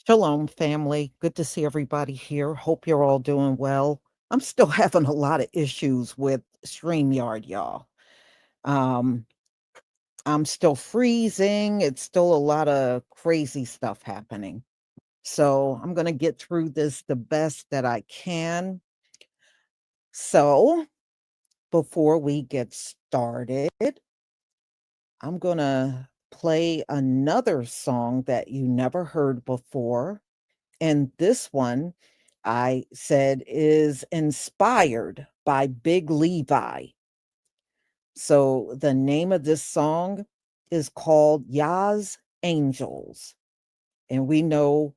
Shalom, family. Good to see everybody here. Hope you're all doing well. I'm still having a lot of issues with StreamYard, y'all. Um, I'm still freezing. It's still a lot of crazy stuff happening. So I'm going to get through this the best that I can. So before we get started, I'm going to play another song that you never heard before. And this one, I said, is inspired by Big Levi. So the name of this song is called Yah's Angels. And we know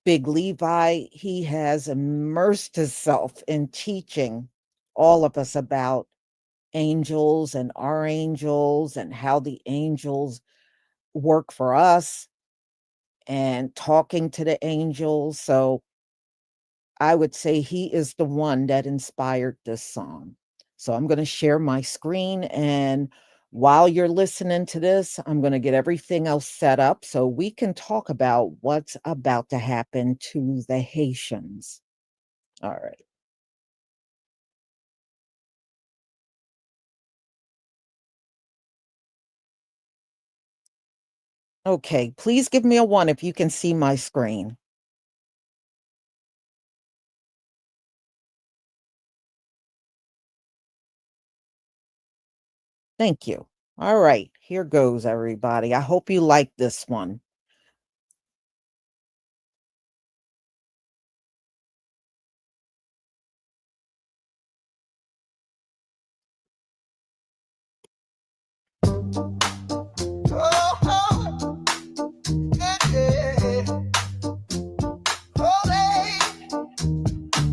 Big Levi, he has immersed himself in teaching all of us about angels and our angels and how the angels work for us and talking to the angels. So I would say he is the one that inspired this song. So I'm going to share my screen. And while you're listening to this, I'm going to get everything else set up so we can talk about what's about to happen to the Haitians. All right. Okay, please give me a 1 if you can see my screen. Thank you. All right, here goes, everybody. I hope you like this one.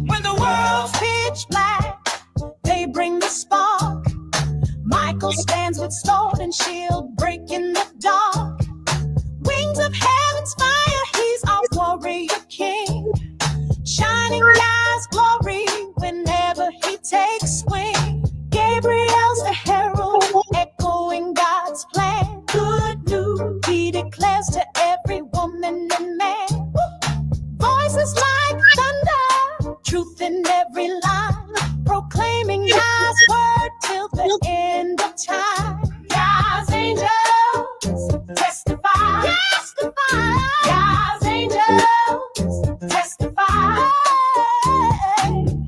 When the world's pitch black, they bring the spark. Michael stands with sword and shield, breaking the dark. Wings of heaven's fire, he's our warrior king. Shining God's glory whenever he takes swing. Gabriel's the herald, echoing God's plan. Good news he declares to every woman and man. Voices like thunder, truth in every line, proclaiming God's word till the end of time. God's angels testify, testify. God's angels testify.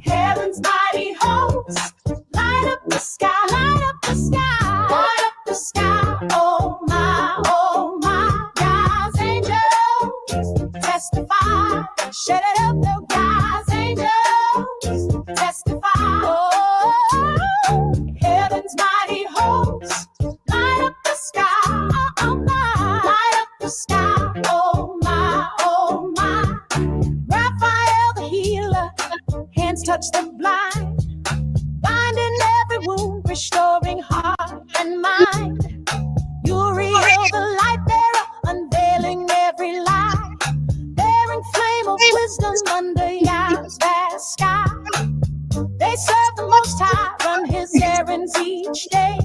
Heaven's mighty hosts light up the sky, light up the sky, light up the sky. Oh my, God's angels testify. Shut it up, the God's angels testify. Oh, heaven's mighty hosts light up the sky. Oh my, light up the sky. Oh my. Raphael the healer, hands touch the blind, binding every wound, restoring heart and mind. Uriel the light bearer, unveiling every lie, bearing flame of wisdom under Yah's vast sky. They serve the Most High, run his errands each day,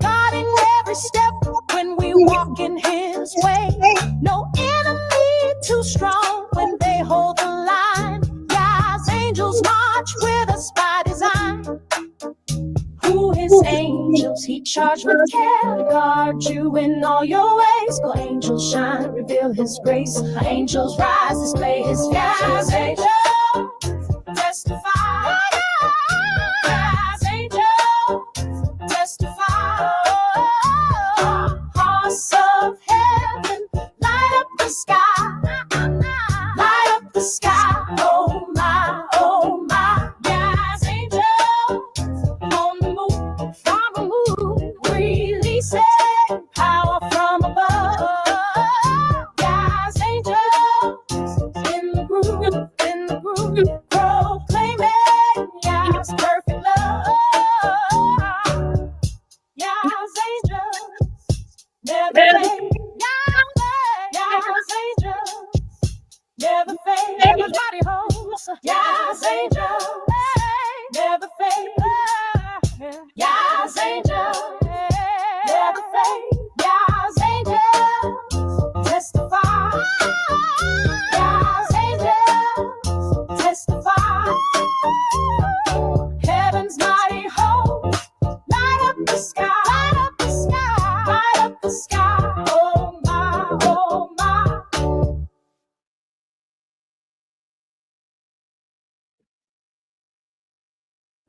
guarding every step when we walk in his way. No enemy too strong when they hold the line. Yah's angels march with us by design. Who his angels he charged with care to guard you in all your ways. Go angels shine, reveal his grace. Angels rise, display his face. Angels testify. God's angels testify. Hearts of heaven light up the sky, light up the sky. Oh my, God's angels on the move, from a move, releasing power from above. God's angels in the groove, in the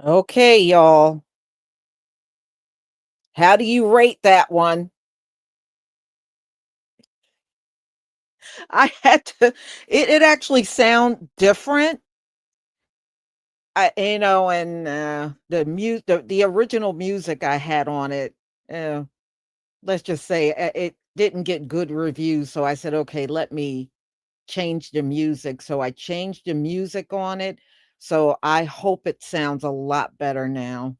Okay, y'all. How do you rate that one? I had to it actually sound different. And the original music I had on it, uh, let's just say it didn't get good reviews. So I said, okay, let me change the music. So I changed the music on it. So I hope it sounds a lot better now.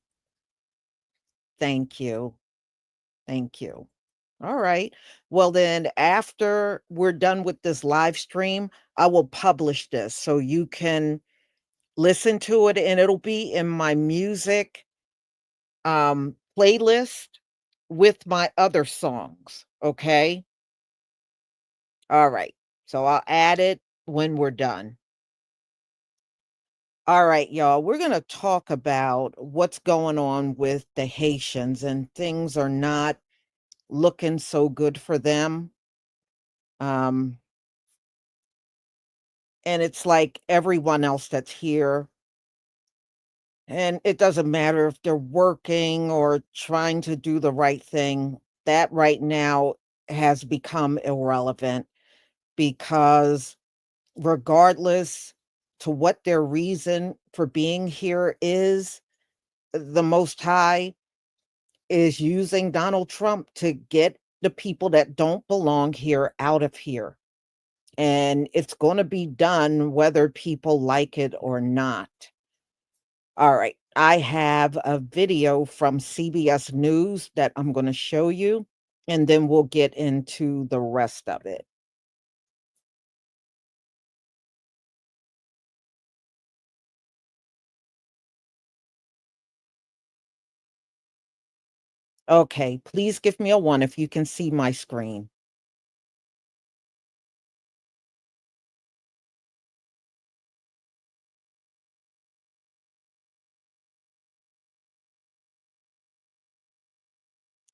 Thank you. Thank you. All right. Well, then after we're done with this live stream, I will publish this so you can listen to it and it'll be in my music playlist with my other songs. Okay. All right. So I'll add it when we're done. All right, y'all. We're going to talk about what's going on with the Haitians, and things are not looking so good for them. Um, and it's like everyone else that's here. And it doesn't matter if they're working or trying to do the right thing. That right now has become irrelevant because regardless to what their reason for being here is, the Most High is using Donald Trump to get the people that don't belong here out of here. And it's going to be done whether people like it or not. All right. I have a video from CBS News that I'm going to show you, and then we'll get into the rest of it. Okay. Please give me a 1 if you can see my screen.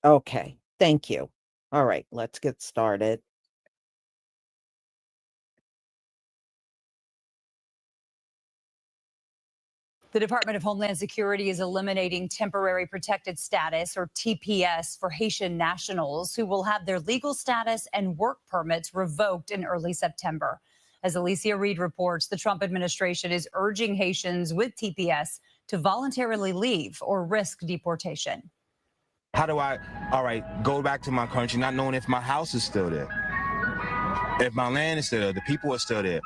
Okay. Thank you. All right. Let's get started. The Department of Homeland Security is eliminating temporary protected status, or TPS, for Haitian nationals who will have their legal status and work permits revoked in early September. As Alicia Reed reports, the Trump administration is urging Haitians with TPS to voluntarily leave or risk deportation. How do I, all right, go back to my country not knowing if my house is still there, if my land is still there, the people are still there?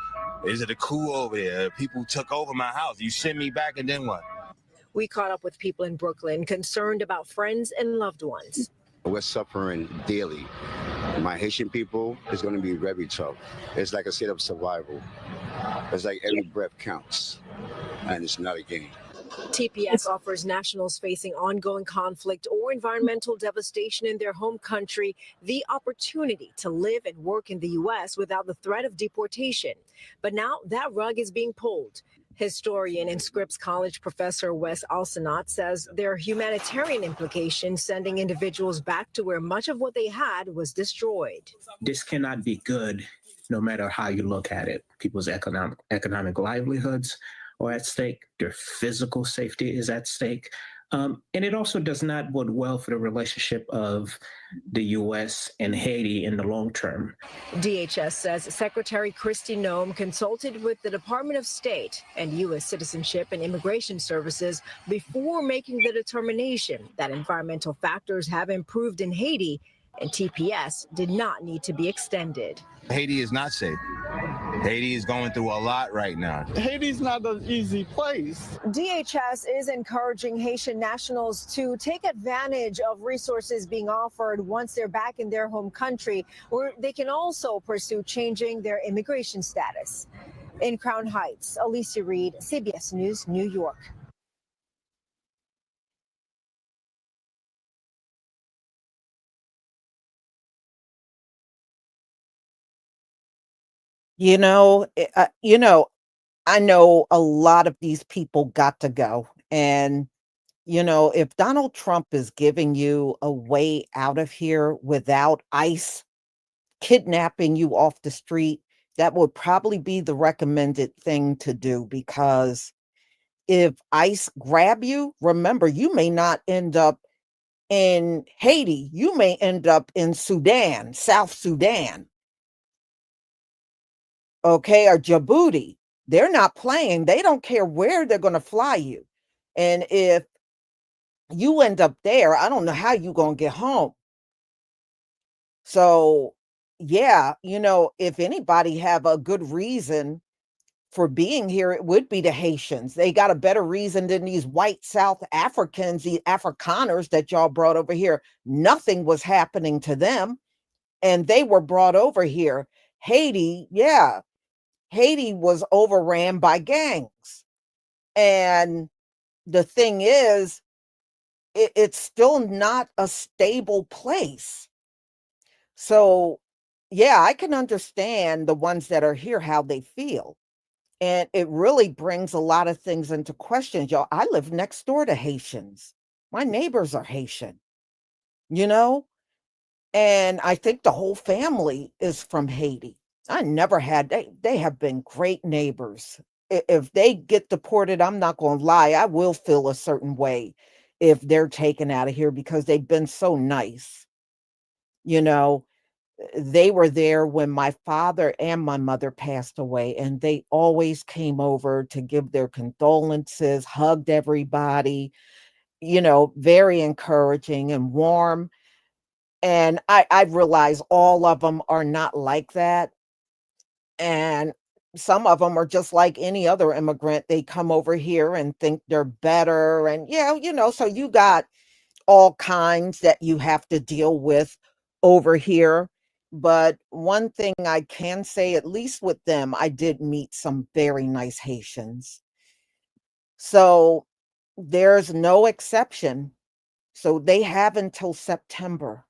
Is it a coup over there? People took over my house. You send me back, and then what? We caught up with people in Brooklyn concerned about friends and loved ones. We're suffering daily. My Haitian people is going to be very tough. It's like a state of survival. It's like every breath counts, and it's not a game. TPS offers nationals facing ongoing conflict or environmental devastation in their home country the opportunity to live and work in the U.S. without the threat of deportation. But now that rug is being pulled. Historian and Scripps College professor Wes Alsanat says there are humanitarian implications, sending individuals back to where much of what they had was destroyed. This cannot be good, no matter how you look at it. People's economic livelihoods are at stake. Their physical safety is at stake. And it also does not bode well for the relationship of the U.S. and Haiti in the long term. DHS says Secretary Kristi Noem consulted with the Department of State and U.S. Citizenship and Immigration Services before making the determination that environmental factors have improved in Haiti and TPS did not need to be extended. Haiti is not safe. Haiti is going through a lot right now. Haiti's not an easy place. DHS is encouraging Haitian nationals to take advantage of resources being offered once they're back in their home country, or they can also pursue changing their immigration status. In Crown Heights, Alicia Reed, CBS News, New York. You know, I know a lot of these people got to go. And, if Donald Trump is giving you a way out of here without ICE kidnapping you off the street, that would probably be the recommended thing to do because If ICE grab you, remember, you may not end up in Haiti. You may end up in Sudan, South Sudan, okay, or Djibouti. They're not playing. They don't care where they're going to fly you. And if you end up there, I don't know how you're going to get home. So, yeah, if anybody have a good reason for being here, it would be the Haitians. They got a better reason than these white South Africans, the Afrikaners that y'all brought over here. Nothing was happening to them, and they were brought over here. Haiti, yeah, Haiti was overran by gangs. And the thing is, it's still not a stable place. So, yeah, I can understand the ones that are here, how they feel. And it really brings a lot of things into question. Y'all, I live next door to Haitians. My neighbors are Haitian, you know? And I think the whole family is from Haiti. I never had, they have been great neighbors. If they get deported, I'm not going to lie, I will feel a certain way if they're taken out of here because they've been so nice. You know, they were there when my father and my mother passed away, and they always came over to give their condolences, hugged everybody, very encouraging and warm. And I realize all of them are not like that. And some of them are just like any other immigrant. They come over here and think they're better. And yeah, so you got all kinds that you have to deal with over here. But one thing I can say, at least with them, I did meet some very nice Haitians. So there's no exception. So they have until September.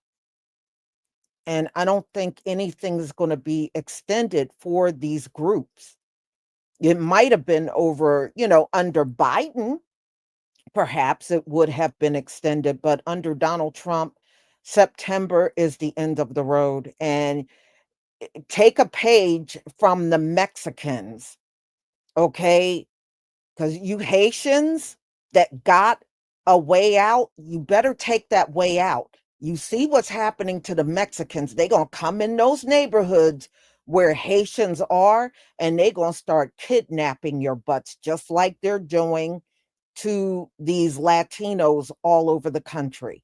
And I don't think anything's going to be extended for these groups. It might have been over, under Biden, perhaps it would have been extended, but under Donald Trump, September is the end of the road. And take a page from the Mexicans, okay? Because you Haitians that got a way out, you better take that way out. You see what's happening to the Mexicans. They're going to come in those neighborhoods where Haitians are, and they're going to start kidnapping your butts, just like they're doing to these Latinos all over the country.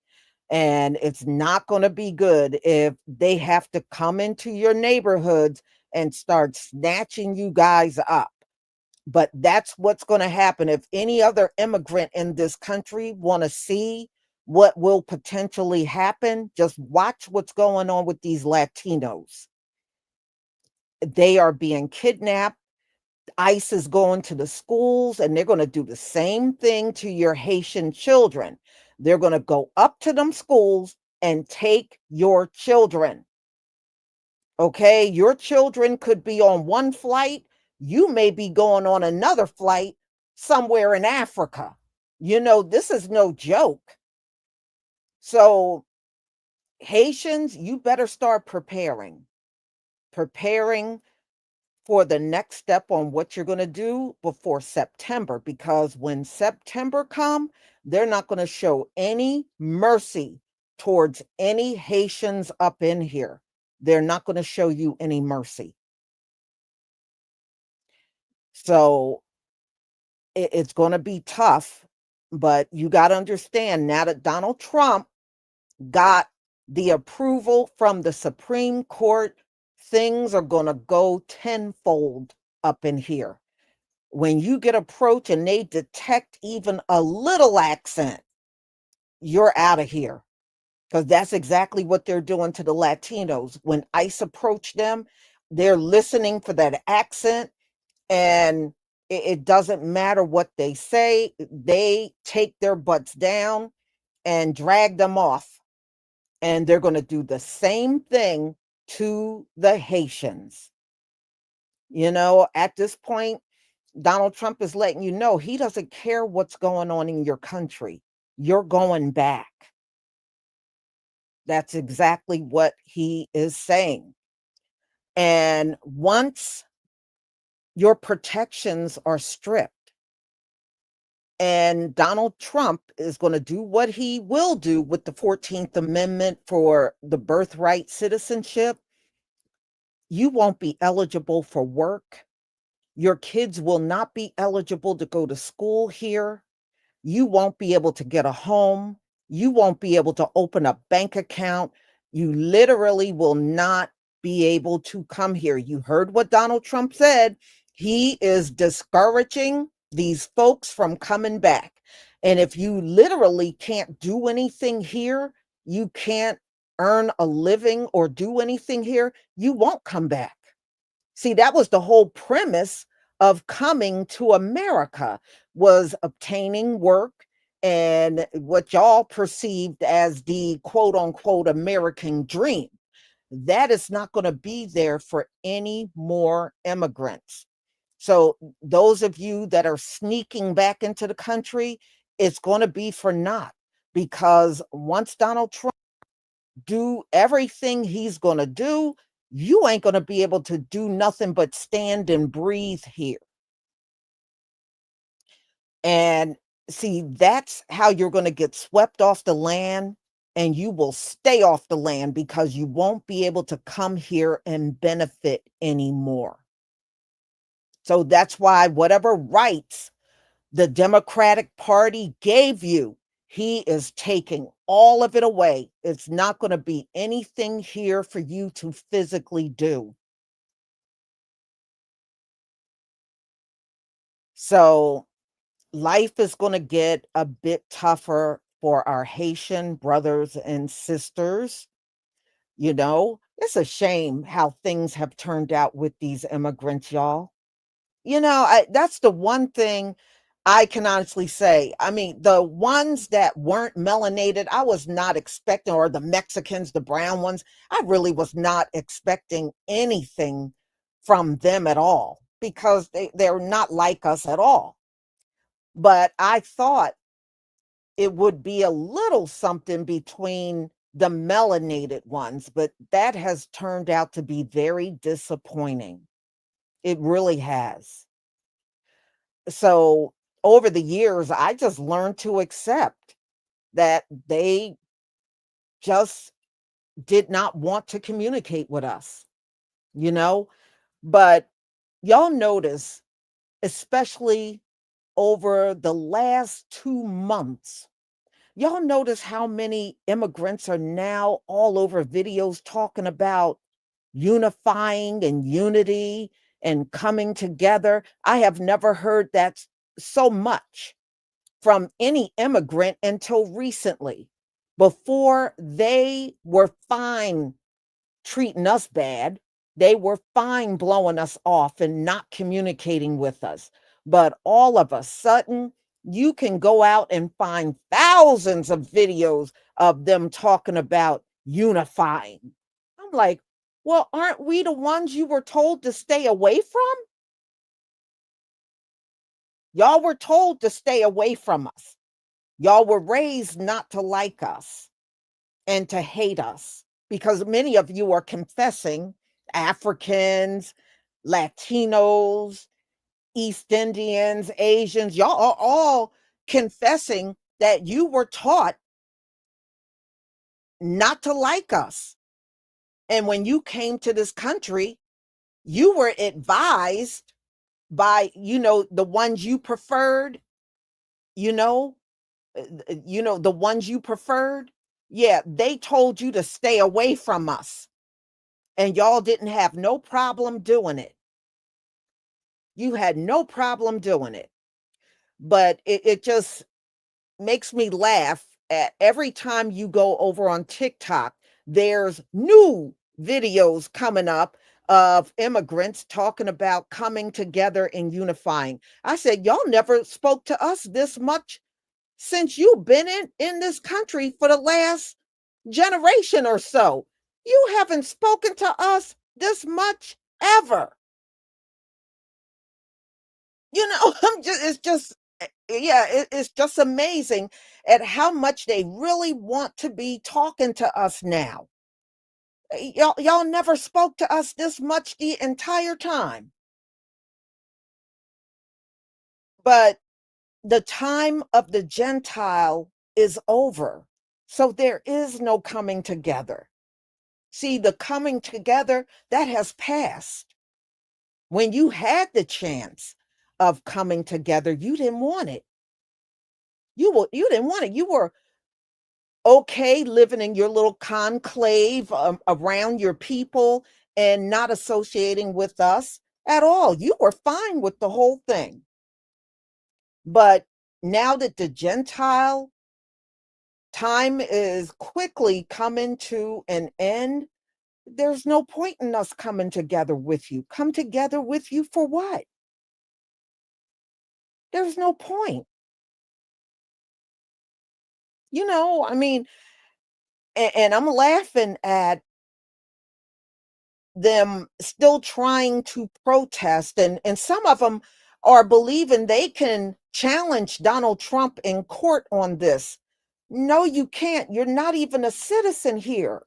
And it's not going to be good if they have to come into your neighborhoods and start snatching you guys up. But that's what's going to happen. If any other immigrant in this country want to see what will potentially happen, just watch what's going on with these Latinos. They are being kidnapped. ICE is going to the schools, and they're going to do the same thing to your Haitian children. They're going to go up to them schools and take your children. Okay, your children could be on one flight. You may be going on another flight somewhere in Africa. This is no joke. So, Haitians, you better start preparing for the next step on what you're going to do before September, because when September come, they're not going to show any mercy towards any Haitians up in here. They're not going to show you any mercy. So it's going to be tough, but you got to understand, now that Donald Trump got the approval from the Supreme Court, things are going to go tenfold up in here. When you get approached and they detect even a little accent, you're out of here. Because that's exactly what they're doing to the Latinos. When ICE approach them, they're listening for that accent, and it doesn't matter what they say. They take their butts down and drag them off. And they're going to do the same thing to the Haitians. At this point, Donald Trump is letting you know he doesn't care what's going on in your country. You're going back. That's exactly what he is saying. And once your protections are stripped, And Donald Trump is going to do what he will do with the 14th Amendment for the birthright citizenship. You won't be eligible for work. Your kids will not be eligible to go to school here. You won't be able to get a home. You won't be able to open a bank account. You literally will not be able to come here. You heard what Donald Trump said. He is discouraging these folks from coming back. And if you literally can't do anything here, you can't earn a living or do anything here, you won't come back. See, that was the whole premise of coming to America, was obtaining work and what y'all perceived as the quote unquote American dream. That is not going to be there for any more immigrants. So those of you that are sneaking back into the country, it's going to be for naught, because once Donald Trump do everything he's going to do, you ain't going to be able to do nothing but stand and breathe here. And see, that's how you're going to get swept off the land, and you will stay off the land because you won't be able to come here and benefit anymore. So that's why whatever rights the Democratic Party gave you, he is taking all of it away. It's not going to be anything here for you to physically do. So life is going to get a bit tougher for our Haitian brothers and sisters. You know, it's a shame how things have turned out with these immigrants, y'all. That's the one thing I can honestly say. I mean, the ones that weren't melanated, I was not expecting, or the Mexicans, the brown ones, I really was not expecting anything from them at all, because they're not like us at all. But I thought it would be a little something between the melanated ones, but that has turned out to be very disappointing. It really has. So over the years, I just learned to accept that they just did not want to communicate with us, you know? But y'all notice, especially over the last 2 months, y'all notice how many immigrants are now all over videos talking about unifying and unity and coming together. I have never heard that so much from any immigrant until recently. Before, they were fine treating us bad. They were fine blowing us off and not communicating with us. But all of a sudden, you can go out and find thousands of videos of them talking about unifying. I'm like, well, aren't we the ones you were told to stay away from? Y'all were told to stay away from us. Y'all were raised not to like us and to hate us, because many of you are confessing, Africans, Latinos, East Indians, Asians, y'all are all confessing that you were taught not to like us. And when you came to this country, you were advised by, the ones you preferred, you know, the ones you preferred. Yeah, they told you to stay away from us, and y'all didn't have no problem doing it. You had no problem doing it. But it just makes me laugh at every time you go over on TikTok, there's new videos coming up of immigrants talking about coming together and unifying. I said, y'all never spoke to us this much since you've been in this country for the last generation or so. You haven't spoken to us this much ever. It's just, yeah, it's just amazing at how much they really want to be talking to us now. Y'all never spoke to us this much the entire time. But the time of the Gentile is over. So there is no coming together. See, the coming together, that has passed. When you had the chance of coming together, you didn't want it. You didn't want it. You were okay living in your little conclave around your people and not associating with us at all. You were fine with the whole thing. But now that the Gentile time is quickly coming to an end, there's no point in us coming together with you. Come together with you for what? There's no point. I mean, and I'm laughing at them still trying to protest, and some of them are believing they can challenge Donald Trump in court on this. No, you can't. You're not even a citizen here.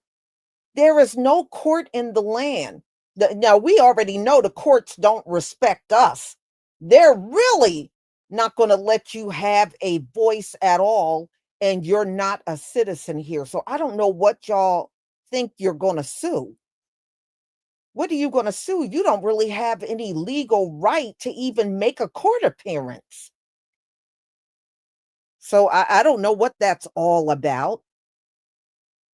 There is no court in the land. Now, we already know the courts don't respect us. They're really not going to let you have a voice at all, and you're not a citizen here. So I don't know what y'all think you're going to sue. What are you going to sue? You don't really have any legal right to even make a court appearance. So I don't know what that's all about.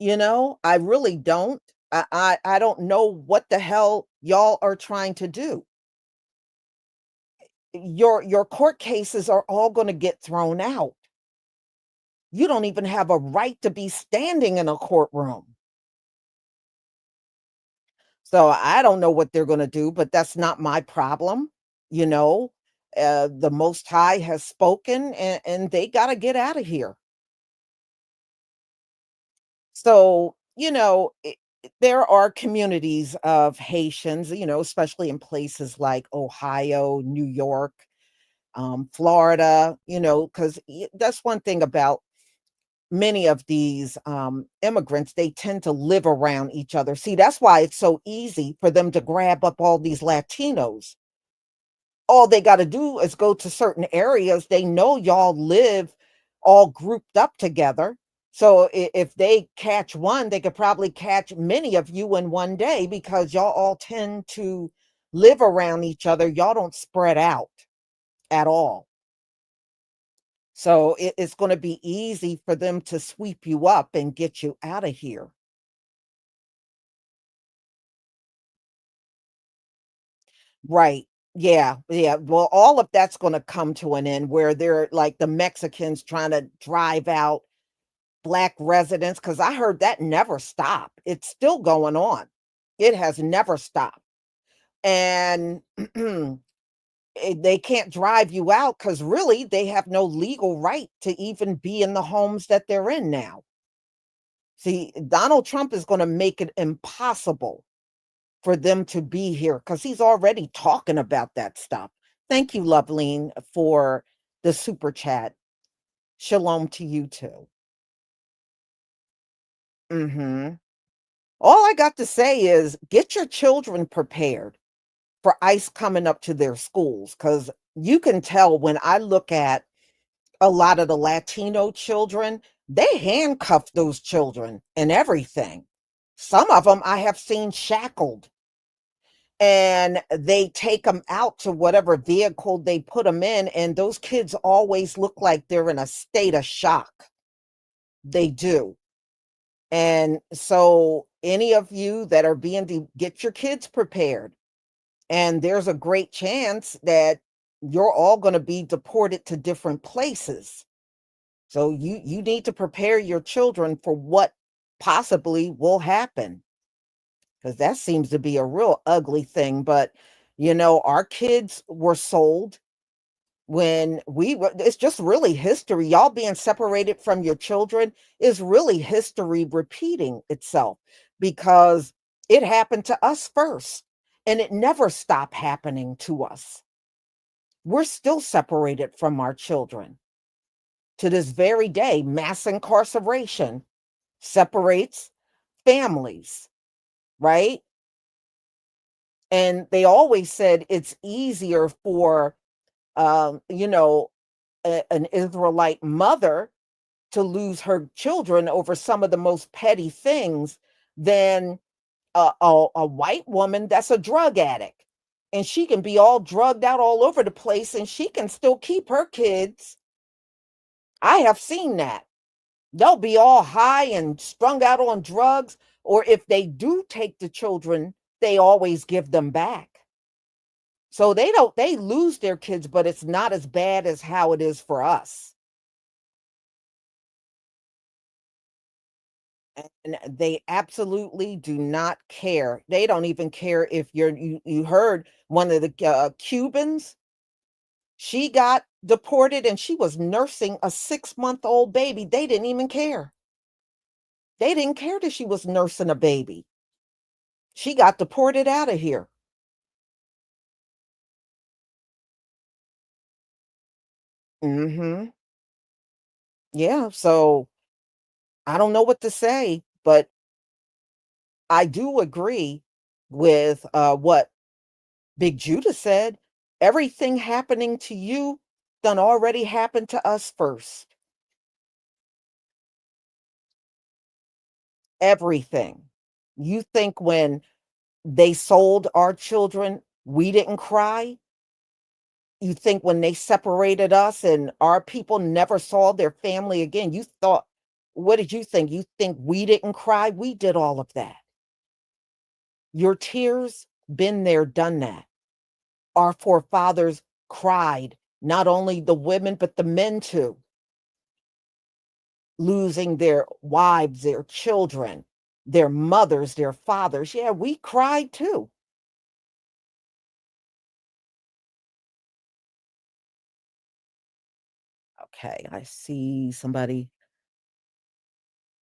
I really don't. I don't know what the hell y'all are trying to do. Your court cases are all going to get thrown out. You don't even have a right to be standing in a courtroom. So I don't know what they're going to do, but that's not my problem. You know, the Most High has spoken, and they got to get out of here. So, there are communities of Haitians, especially in places like Ohio, New York, Florida, because that's one thing about many of these immigrants. They tend to live around each other. See, that's why it's so easy for them to grab up all these Latinos. All they got to do is go to certain areas. They know y'all live all grouped up together. So if they catch one, they could probably catch many of you in one day because y'all all tend to live around each other. Y'all don't spread out at all. So it's going to be easy for them to sweep you up and get you out of here. Right. Yeah. Yeah. Well, all of that's going to come to an end where they're like the Mexicans trying to drive out Black residents, because I heard that never stopped. It's still going on. It has never stopped. And they can't drive you out because really they have no legal right to even be in the homes that they're in now. See, Donald Trump is going to make it impossible for them to be here because he's already talking about that stuff. Thank you, Loveline, for the super chat. Shalom to you too. All I got to say is get your children prepared for ICE coming up to their schools, because you can tell when I look at a lot of the Latino children, they handcuff those children and everything. Some of them I have seen shackled, and they take them out to whatever vehicle they put them in, and those kids always look like they're in a state of shock. They do. And so any of you that are get your kids prepared. And there's a great chance that you're all going to be deported to different places. So you need to prepare your children for what possibly will happen, because that seems to be a real ugly thing. But our kids were sold when it's just really history. Y'all being separated from your children is really history repeating itself, because it happened to us first and it never stopped happening to us. We're still separated from our children to this very day. Mass incarceration separates families, right? And they always said it's easier for you know an Israelite mother to lose her children over some of the most petty things than a white woman that's a drug addict. And she can be all drugged out all over the place and she can still keep her kids. I have seen that. They'll be all high and strung out on drugs, or if they do take the children, they always give them back. So they lose their kids, but it's not as bad as how it is for us. And they absolutely do not care. They don't even care if you heard one of the Cubans, she got deported and she was nursing a 6-month-old baby. They didn't even care. They didn't care that she was nursing a baby. She got deported out of here. Mhm. Yeah, so I don't know what to say, but I do agree with what Big Judah said. Everything happening to you done already happened to us first. Everything. You think when they sold our children, we didn't cry? You think when they separated us and our people never saw their family again, you thought, what did you think? You think we didn't cry? We did all of that. Your tears, been there, done that. Our forefathers cried, not only the women, but the men too, losing their wives, their children, their mothers, their fathers. Yeah, we cried too. Okay, I see somebody.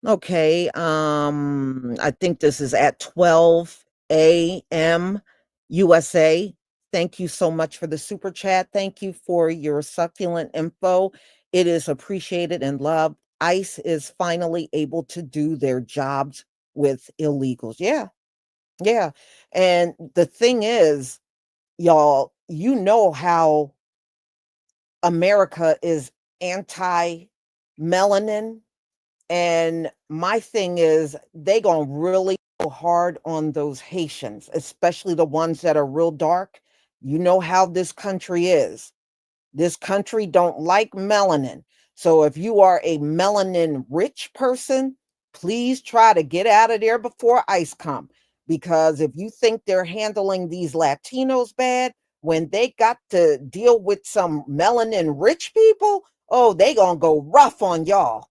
Okay, I think this is at 12 a.m. USA. Thank you so much for the super chat. Thank you for your succulent info. It is appreciated and loved. ICE is finally able to do their jobs with illegals. Yeah, yeah. And the thing is, y'all, you know how America is anti-melanin. And my thing is, they gonna really go hard on those Haitians, especially the ones that are real dark. You know how this country is. This country don't like melanin. So if you are a melanin rich person, please try to get out of there before ICE come. Because if you think they're handling these Latinos bad, when they got to deal with some melanin rich people, oh, they gonna go rough on y'all.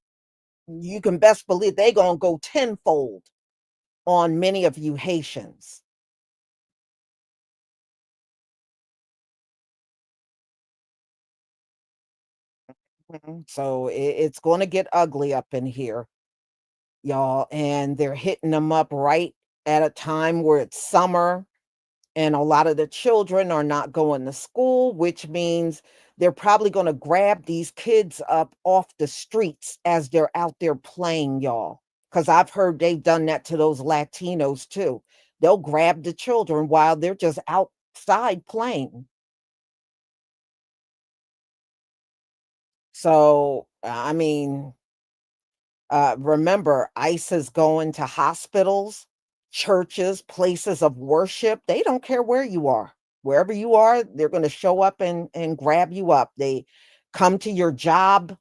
You can best believe they gonna go tenfold on many of you Haitians. So it's going to get ugly up in here, y'all. And they're hitting them up right at a time where it's summer and a lot of the children are not going to school, which means they're probably going to grab these kids up off the streets as they're out there playing, y'all. Because I've heard they've done that to those Latinos too. They'll grab the children while they're just outside playing. So, I mean, remember, ICE is going to hospitals, churches, places of worship. They don't care where you are. Wherever you are, they're going to show up and grab you up. They come to your job,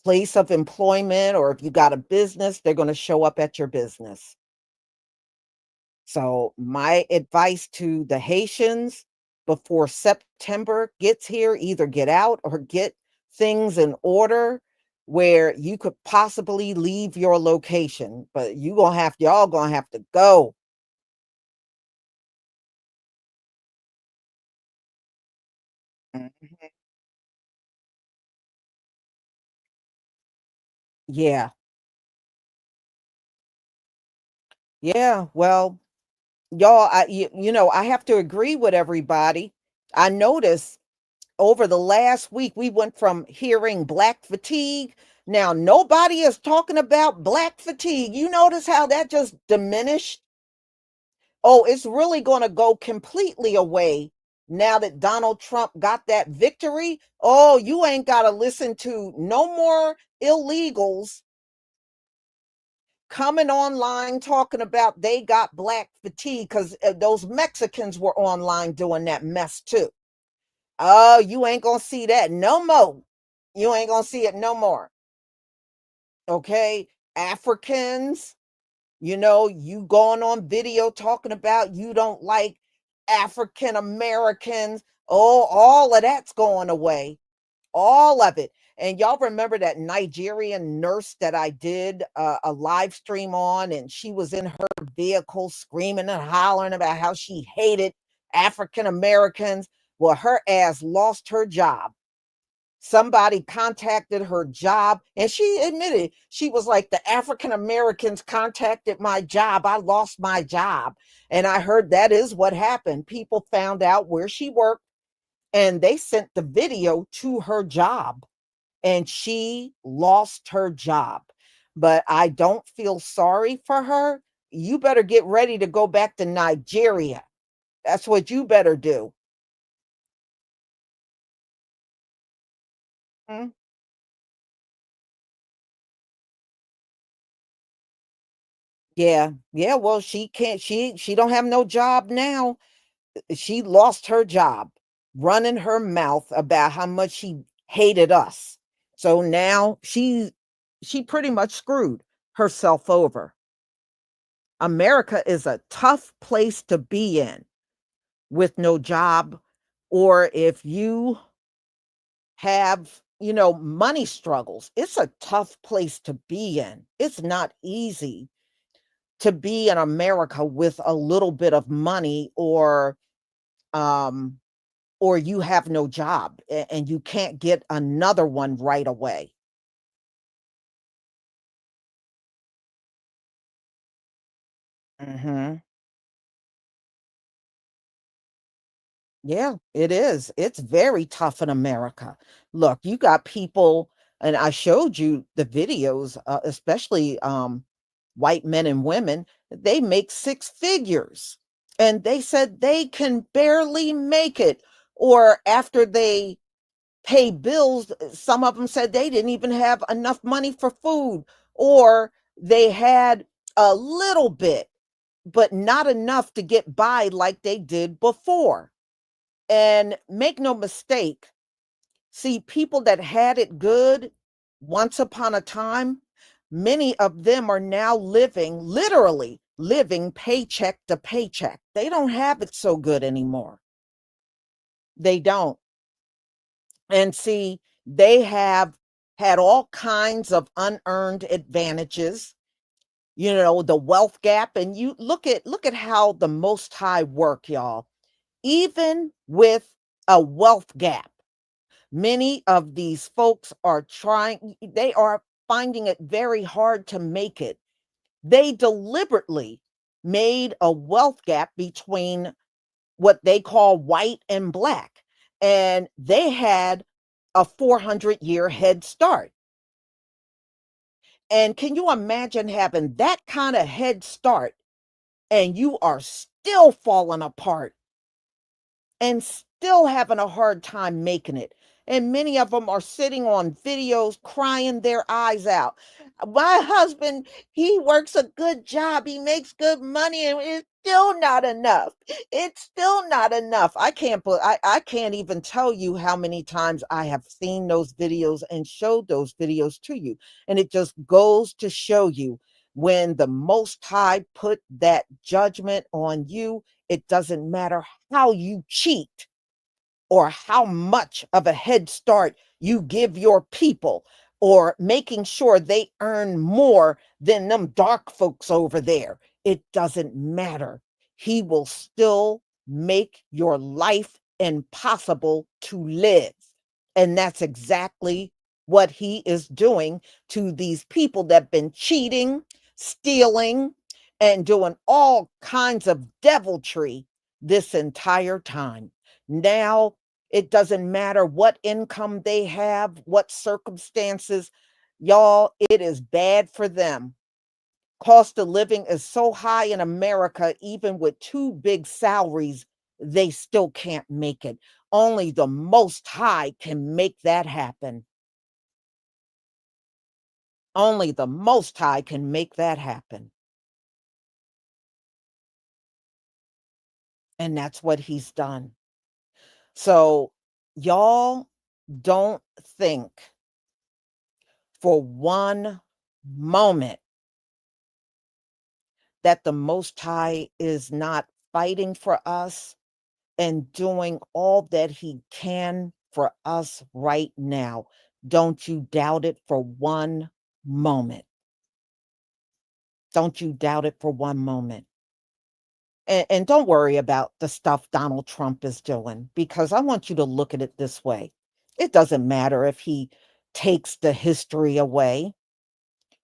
place of employment, or if you got a business, they're going to show up at your business. So, my advice to the Haitians before September gets here, either get out or get things in order where you could possibly leave your location, but y'all gonna have to go. Mhm. Yeah. Yeah. Well, y'all, you know, I have to agree with everybody. I noticed over the last week, we went from hearing black fatigue. Now, nobody is talking about black fatigue. You notice how that just diminished? Oh, it's really going to go completely away now that Donald Trump got that victory, oh, you ain't got to listen to no more illegals coming online talking about they got black fatigue, because those Mexicans were online doing that mess too. Oh, you ain't gonna see that no more. You ain't gonna see it no more. Okay, Africans, you going on video talking about you don't like African Americans. Oh, all of that's going away. All of it. And y'all remember that Nigerian nurse that I did a live stream on, and she was in her vehicle screaming and hollering about how she hated African Americans. Well, her ass lost her job. Somebody contacted her job, and she admitted, she was like, the African Americans contacted my job. I lost my job. And I heard that is what happened. People found out where she worked, and they sent the video to her job, and she lost her job. But I don't feel sorry for her. You better get ready to go back to Nigeria. That's what you better do. Mm, yeah. Yeah, well, she can't, she don't have no job now. She lost her job running her mouth about how much she hated us. So now she pretty much screwed herself over. America is a tough place to be in with no job, or if you have, money struggles. It's a tough place to be in. It's not easy to be in America with a little bit of money, um or you have no job and you can't get another one right away. Mhm. Yeah, it is. It's very tough in America. Look, you got people, and I showed you the videos, especially white men and women, they make six figures. And they said they can barely make it. Or after they pay bills, some of them said they didn't even have enough money for food, or they had a little bit, but not enough to get by like they did before. And make no mistake, see, people that had it good once upon a time, many of them are now living, literally living paycheck to paycheck. They don't have it so good anymore. They don't. And see, they have had all kinds of unearned advantages, the wealth gap. And you look at how the Most High work, y'all. Even with a wealth gap, many of these folks are they are finding it very hard to make it. They deliberately made a wealth gap between what they call white and black, and they had a 400-year head start. And can you imagine having that kind of head start and you are still falling apart and still having a hard time making it? And many of them are sitting on videos crying their eyes out. My husband, he works a good job, he makes good money, and it's still not enough. It's still not enough. I can't even tell you how many times I have seen those videos and showed those videos to you. And it just goes to show you, when the Most High put that judgment on you, it doesn't matter how you cheat or how much of a head start you give your people, or making sure they earn more than them dark folks over there. It doesn't matter. He will still make your life impossible to live. And that's exactly what he is doing to these people that have been cheating, stealing, and doing all kinds of deviltry this entire time. Now, it doesn't matter what income they have, what circumstances, y'all, it is bad for them. Cost of living is so high in America, even with two big salaries, they still can't make it. Only the Most High can make that happen. Only the Most High can make that happen. And that's what he's done. So, y'all don't think for one moment that the Most High is not fighting for us and doing all that he can for us right now. Don't you doubt it for one moment. Don't you doubt it for one moment. And don't worry about the stuff Donald Trump is doing, because I want you to look at it this way. It doesn't matter if he takes the history away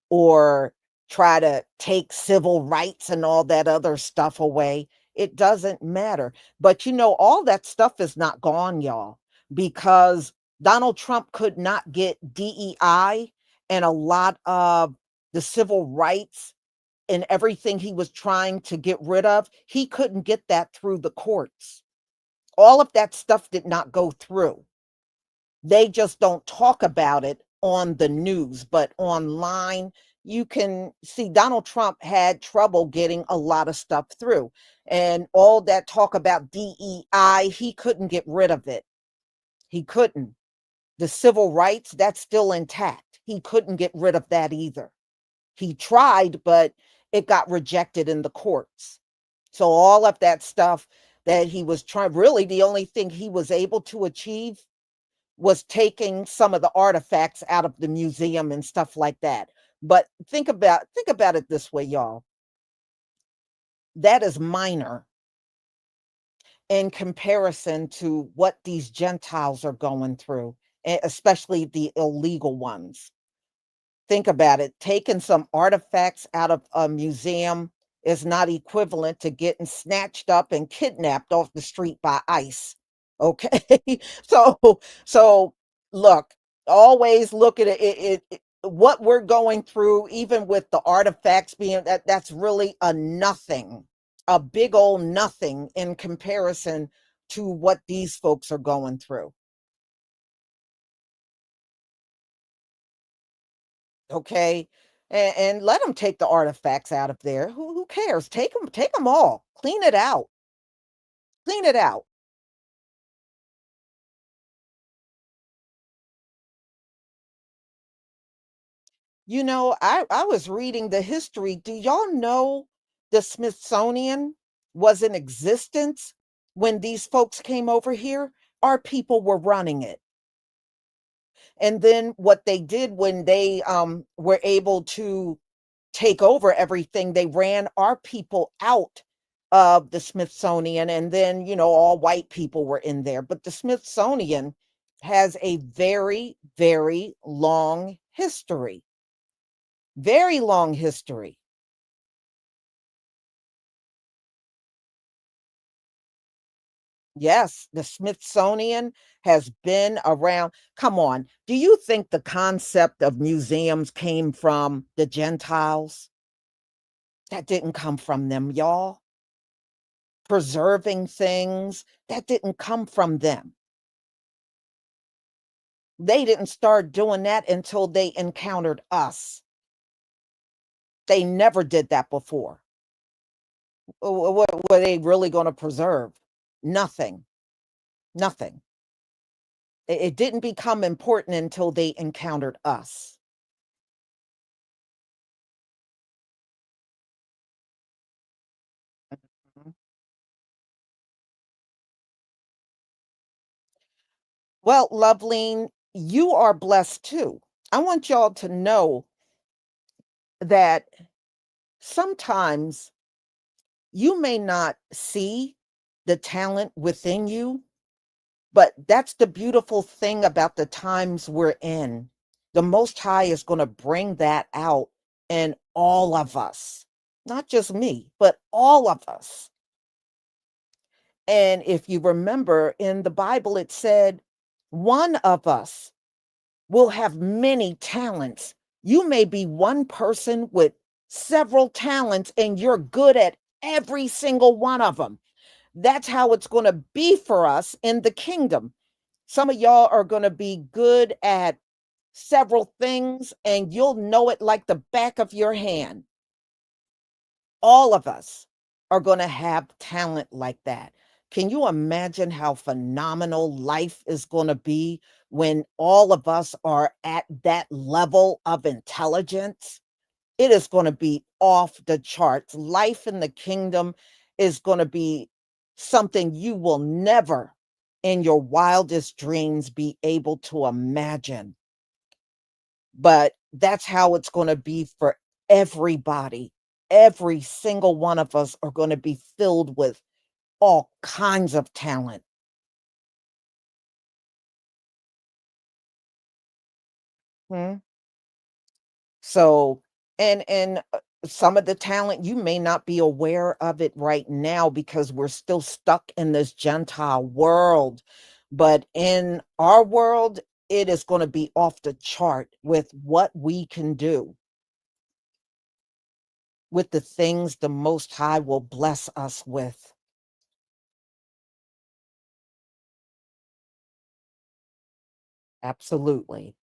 or try to take civil rights and all that other stuff away. It doesn't matter. But all that stuff is not gone, y'all, because Donald Trump could not get DEI and a lot of the civil rights and everything he was trying to get rid of. He couldn't get that through the courts. All of that stuff did not go through. They just don't talk about it on the news, but online you can see Donald Trump had trouble getting a lot of stuff through. And all that talk about DEI, he couldn't get rid of it. He couldn't. The civil rights, that's still intact. He couldn't get rid of that either. He tried, but it got rejected in the courts. So all of that stuff that he was trying, really the only thing he was able to achieve was taking some of the artifacts out of the museum and stuff like that. But think about it this way, y'all. That is minor in comparison to what these Gentiles are going through, especially the illegal ones. Think about it. Taking some artifacts out of a museum is not equivalent to getting snatched up and kidnapped off the street by ICE. Okay. So look, always look at what we're going through, even with the artifacts being that's really a nothing, a big old nothing in comparison to what these folks are going through. Okay. And let them take the artifacts out of there. Who cares? Take them all. Clean it out. Clean it out. I was reading the history. Do y'all know the Smithsonian was in existence when these folks came over here? Our people were running it. And then what they did when they were able to take over everything, they ran our people out of the Smithsonian, and then all white people were in there. But the Smithsonian has a very, very long history. Very long history. Yes, the Smithsonian has been around. Come on. Do you think the concept of museums came from the Gentiles? That didn't come from them, y'all. Preserving things, that didn't come from them. They didn't start doing that until they encountered us. They never did that before. What were they really going to preserve? Nothing. Nothing. It didn't become important until they encountered us. Mhm. Well, Loveline, you are blessed too. I want y'all to know that sometimes you may not see the talent within you, but that's the beautiful thing about the times we're in. The Most High is going to bring that out in all of us, not just me, but all of us. And if you remember in the Bible, it said, one of us will have many talents. You may be one person with several talents and you're good at every single one of them. That's how it's going to be for us in the kingdom. Some of y'all are going to be good at several things and you'll know it like the back of your hand. All of us are going to have talent like that. Can you imagine how phenomenal life is going to be when all of us are at that level of intelligence? It is going to be off the charts. Life in the kingdom is going to be something you will never in your wildest dreams be able to imagine. But that's how it's going to be for everybody. Every single one of us are going to be filled with all kinds of talent. Hmm? So, and some of the talent you may not be aware of it right now because we're still stuck in this Gentile world. But in our world, it is going to be off the chart with what we can do, with the things the Most High will bless us with. Absolutely.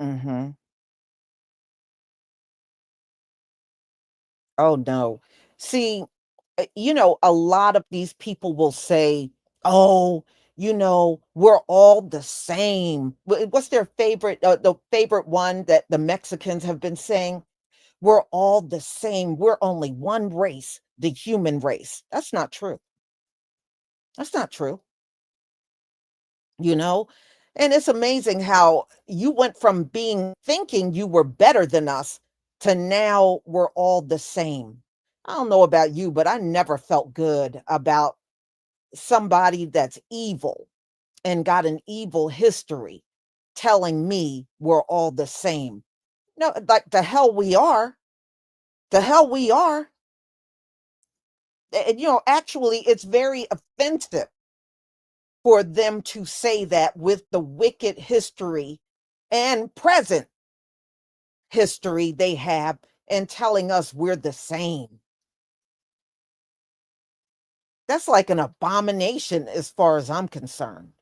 Mhm. Oh, no. See, a lot of these people will say, "Oh, we're all the same." What's their favorite, the favorite one that the Mexicans have been saying? "We're all the same. We're only one race, the human race." That's not true. That's not true. you know? And it's amazing how you went from being thinking you were better than us to now we're all the same. I don't know about you, but I never felt good about somebody that's evil and got an evil history telling me we're all the same. No, like the hell we are. The hell we are. And, actually, it's very offensive for them to say that with the wicked history and present history they have and telling us we're the same. That's like an abomination as far as I'm concerned.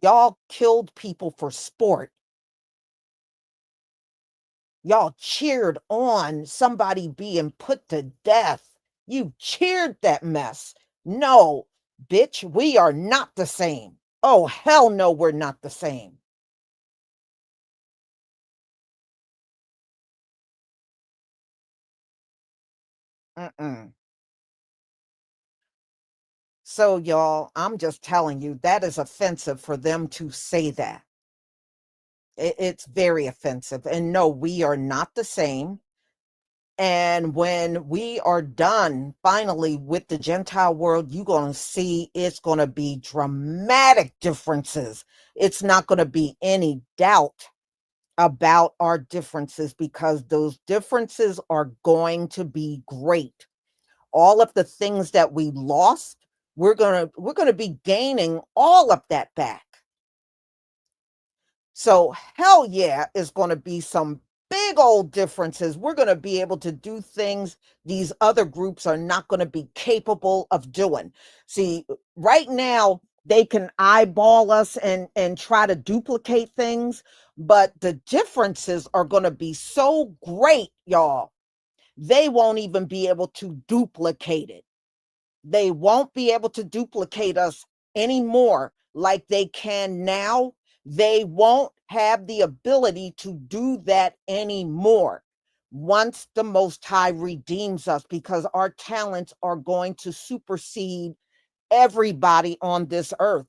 Y'all killed people for sport. Y'all cheered on somebody being put to death. You cheered that mess. No, bitch, we are not the same. Oh, hell no, we're not the same. Mm-mm. So, y'all, I'm just telling you, that is offensive for them to say that. It's very offensive. And no, we are not the same. And when we are done finally with the Gentile world, you're going to see it's going to be dramatic differences. It's not going to be any doubt about our differences because those differences are going to be great. All of the things that we lost, we're going to be gaining all of that back. So, hell yeah, is going to be some big old differences. We're going to be able to do things these other groups are not going to be capable of doing. See, right now, they can eyeball us and try to duplicate things, but the differences are going to be so great, y'all. They won't even be able to duplicate it. They won't be able to duplicate us anymore like they can now. They won't have the ability to do that anymore once the Most High redeems us because our talents are going to supersede everybody on this earth.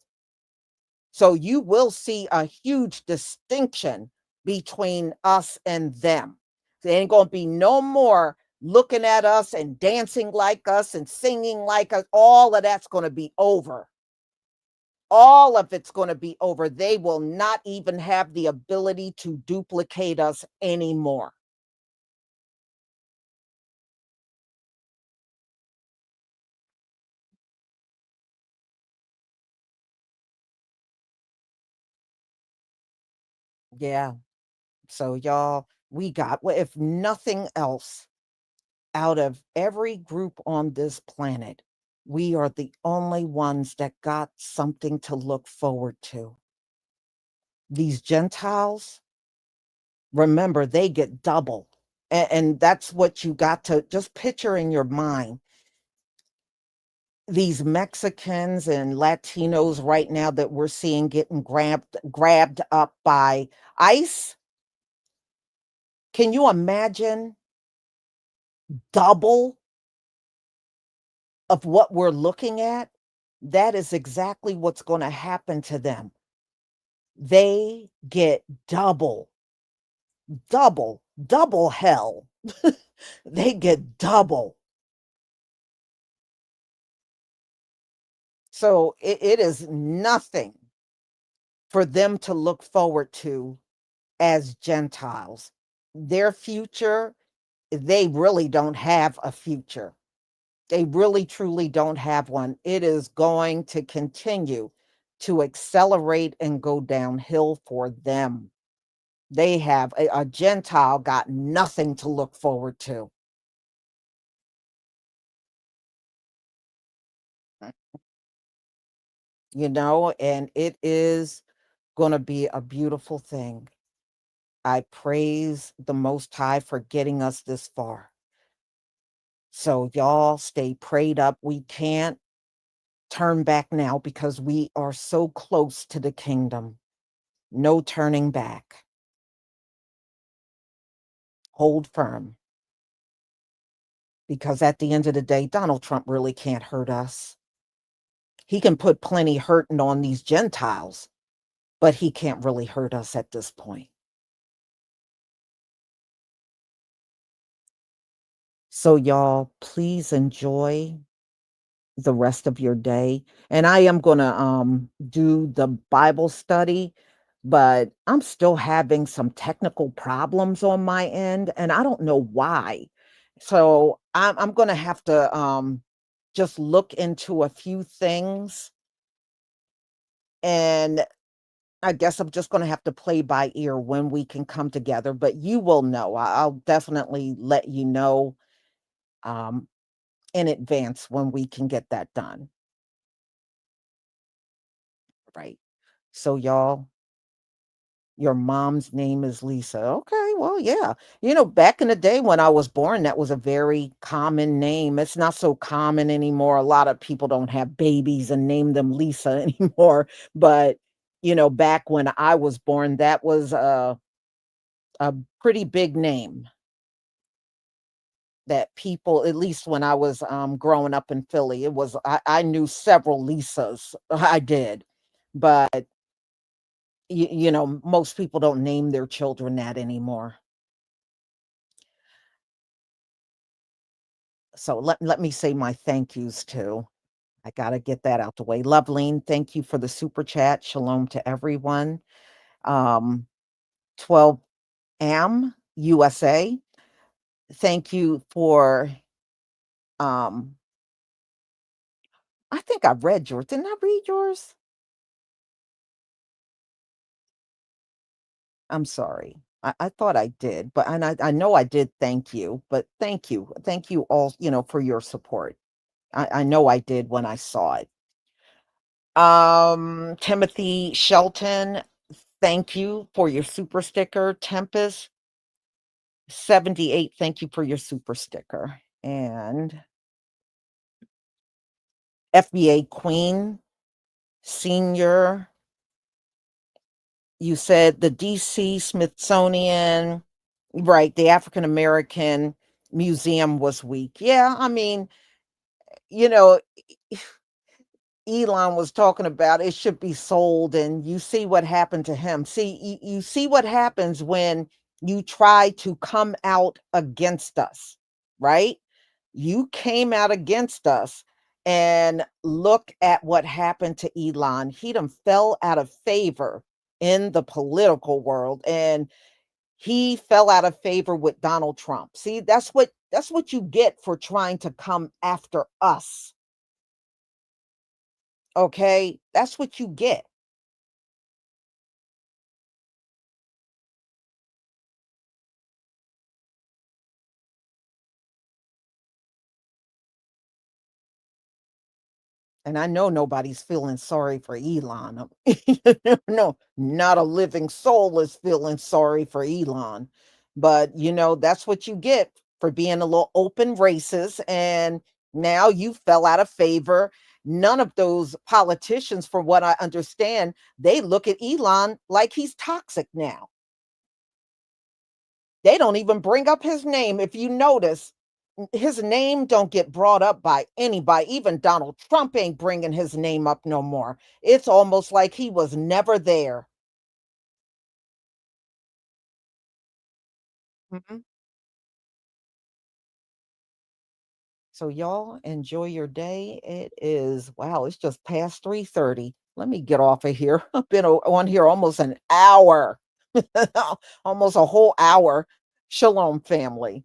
So you will see a huge distinction between us and them. There ain't going to be no more looking at us and dancing like us and singing like us. All of that's going to be over. All of it's going to be over. They will not even have the ability to duplicate us anymore. Yeah. So y'all, we got, well, if nothing else, out of every group on this planet, we are the only ones that got something to look forward to. These Gentiles, remember, they get double. And that's what you got to just picture in your mind. These Mexicans and Latinos right now that we're seeing getting grabbed up by ICE. Can you imagine double of what we're looking at? That is exactly what's going to happen to them. They get double hell. They get double. So it is nothing for them to look forward to as Gentiles. Their future, they really don't have a future. They really truly don't have one. It is going to continue to accelerate and go downhill for them. They have a Gentile got nothing to look forward to. And it is going to be a beautiful thing. I praise the Most High for getting us this far. So, y'all stay prayed up. We can't turn back now because we are so close to the kingdom. No turning back. Hold firm. Because at the end of the day, Donald Trump really can't hurt us. He can put plenty hurting on these Gentiles, but he can't really hurt us at this point. So, y'all, please enjoy the rest of your day. And I am going to do the Bible study, but I'm still having some technical problems on my end, and I don't know why. So I'm going to have to just look into a few things, and I guess I'm just going to have to play by ear when we can come together, but you will know. I'll definitely let you know um, in advance when we can get that done. Right. So, y'all, your mom's name is Lisa. Okay, well, yeah. Back in the day when I was born, that was a very common name. It's not so common anymore. A lot of people don't have babies and name them Lisa anymore. But, back when I was born, that was a pretty big name that people, at least when I was growing up in Philly, I knew several Lisas. I did. But most people don't name their children that anymore. So let me say my thank yous too. I got to get that out the way. Loveline, thank you for the super chat. Shalom to everyone. 12 Am USA. Thank you for I think I read yours. Didn't I read yours? I'm sorry. I thought I did, but and I know I did thank you, but thank you. Thank you all, for your support. I know I did when I saw it. Timothy Shelton, thank you for your super sticker. Tempest 78, thank you for your super sticker. And FBA Queen Senior, you said the DC Smithsonian, right? The African American Museum was weak. Yeah, I mean, you know, Elon was talking about it should be sold, and you see what happened to him. See, you see what happens when you try to come out against us, right? You came out against us, and look at what happened to Elon. He done fell out of favor in the political world, and he fell out of favor with Donald Trump. See, that's what you get for trying to come after us. Okay, that's what you get. And I know nobody's feeling sorry for Elon. No, not a living soul is feeling sorry for Elon. But, that's what you get for being a little open racist. And now you fell out of favor. None of those politicians, from what I understand, they look at Elon like he's toxic now. They don't even bring up his name. If you notice, his name don't get brought up by anybody. Even Donald Trump ain't bringing his name up no more. It's almost like he was never there. Mhm. So y'all enjoy your day. It is, wow, it's just past 3:30. Let me get off of here. I've been on here almost an hour. Almost a whole hour. Shalom, family.